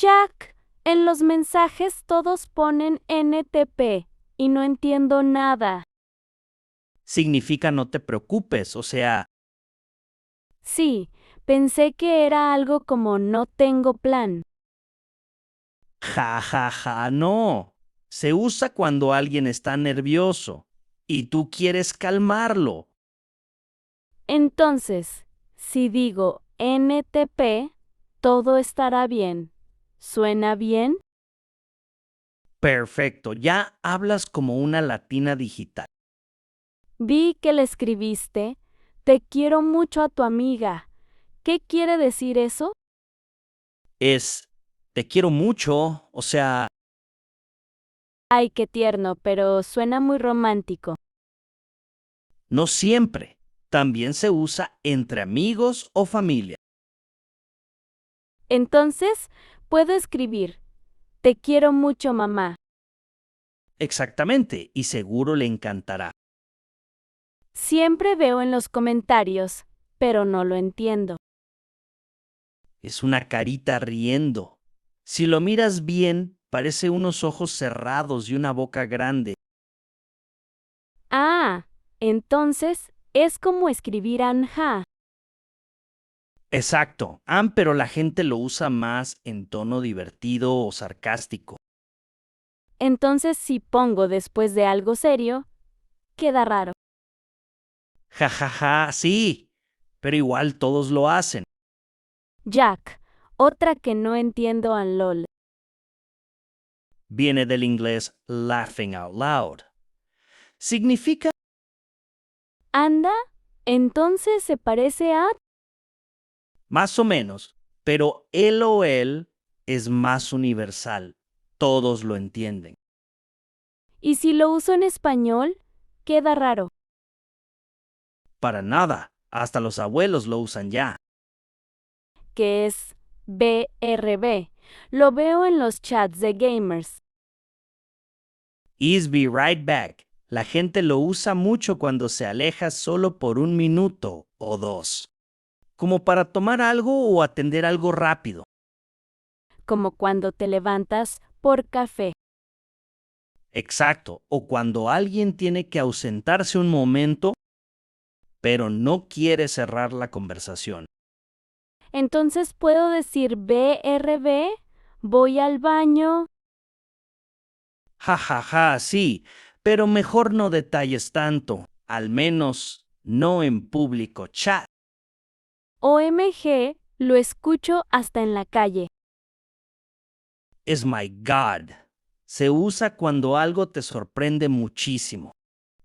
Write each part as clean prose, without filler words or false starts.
Jack, en los mensajes todos ponen NTP y no entiendo nada. Significa no te preocupes, o sea, Sí, pensé que era algo como no tengo plan. ja, ja, ja, no. Se usa cuando alguien está nervioso y tú quieres calmarlo. Entonces, si digo NTP, todo estará bien. ¿Suena bien? Perfecto, ya hablas como una latina digital. Vi que le escribiste, te quiero mucho a tu amiga. ¿Qué quiere decir eso? Es, te quiero mucho, o sea, Ay, qué tierno, pero suena muy romántico. no siempre. También se usa entre amigos o familia. Entonces, puedo escribir, te quiero mucho, mamá. Exactamente, y seguro le encantará. Siempre veo en los comentarios, pero no lo entiendo. Es una carita riendo. Si lo miras bien, parece unos ojos cerrados y una boca grande. Ah, entonces es como escribir anja. Exacto, pero la gente lo usa más en tono divertido o sarcástico. Entonces si pongo después de algo serio, queda raro. Ja, ja, ja, sí, pero igual todos lo hacen. Jack, otra que no entiendo en LOL. Viene del inglés laughing out loud. Significa Anda, entonces se parece a... más o menos, pero él o él es más universal. Todos lo entienden. Y si lo uso en español, queda raro. Para nada, hasta los abuelos lo usan ya. Que es BRB. Lo veo en los chats de gamers. Is be right back. La gente lo usa mucho cuando se aleja solo por un minuto o dos, como para tomar algo o atender algo rápido. Como cuando te levantas por café. Exacto, o cuando alguien tiene que ausentarse un momento, pero no quiere cerrar la conversación. Entonces puedo decir BRB, voy al baño. Ja, ja, ja, sí, pero mejor no detalles tanto, al menos no en público chat. OMG, lo escucho hasta en la calle. Es my God. Se usa cuando algo te sorprende muchísimo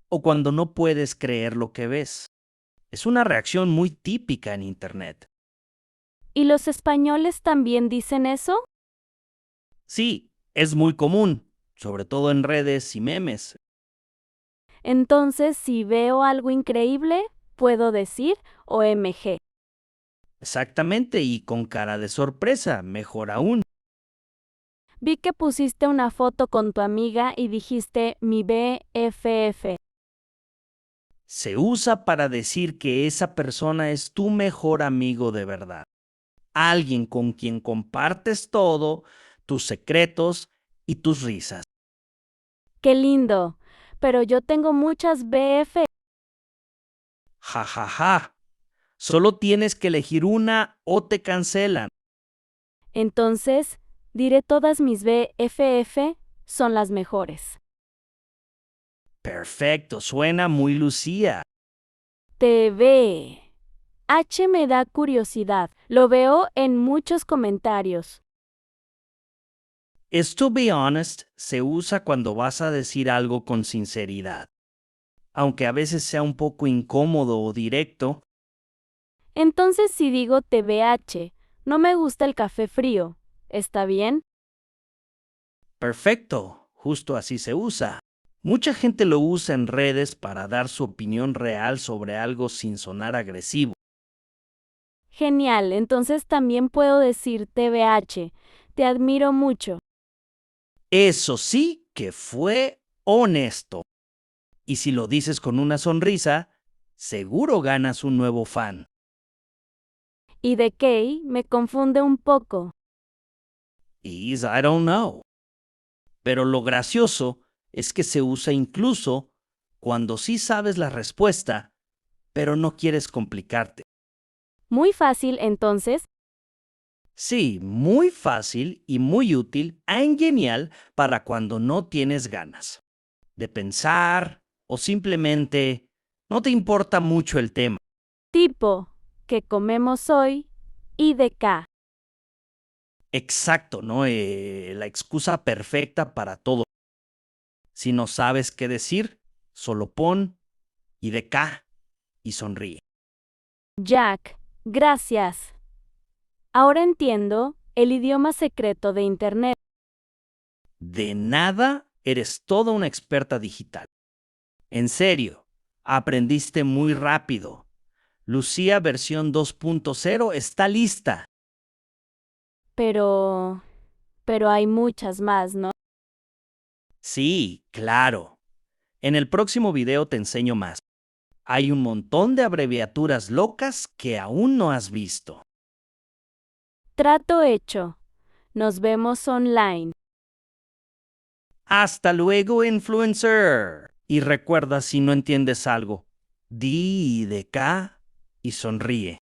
o cuando no puedes creer lo que ves. Es una reacción muy típica en Internet. ¿Y los españoles también dicen eso? Sí, es muy común, sobre todo en redes y memes. Entonces, si veo algo increíble, puedo decir OMG. Exactamente, y con cara de sorpresa, mejor aún. Vi que pusiste una foto con tu amiga y dijiste mi BFF. Se usa para decir que esa persona es tu mejor amigo de verdad. Alguien con quien compartes todo, tus secretos y tus risas. ¡Qué lindo! Pero yo tengo muchas BF. Ja, ja, ja. Solo tienes que elegir una o te cancelan. Entonces, diré todas mis BFF son las mejores. Perfecto, suena muy Lucía. TV. H me da curiosidad. Lo veo en muchos comentarios. Es to be honest, se usa cuando vas a decir algo con sinceridad. Aunque a veces sea un poco incómodo o directo, Entonces, si digo TBH, no me gusta el café frío, ¿está bien? perfecto, justo así se usa. Mucha gente lo usa en redes para dar su opinión real sobre algo sin sonar agresivo. Genial, entonces también puedo decir TBH. Te admiro mucho. Eso sí que fue honesto. Y si lo dices con una sonrisa, seguro ganas un nuevo fan. Y de Kay me confunde un poco. is I don't know. Pero lo gracioso es que se usa incluso cuando sí sabes la respuesta, pero no quieres complicarte. Muy fácil, entonces. Sí, muy fácil y muy útil y genial para cuando no tienes ganas de pensar o simplemente no te importa mucho el tema. Tipo, ¿qué comemos hoy? Y de K. Exacto, ¿no? La excusa perfecta para todo. Si no sabes qué decir, solo pon y de K y sonríe. Jack, gracias. Ahora entiendo el idioma secreto de Internet. De nada, eres toda una experta digital. En serio, aprendiste muy rápido. Lucía versión 2.0 está lista. Pero hay muchas más, ¿no? Sí, claro. En el próximo video te enseño más. Hay un montón de abreviaturas locas que aún no has visto. Trato hecho. Nos vemos online. Hasta luego, influencer. Y recuerda, si no entiendes algo, di de K y sonríe.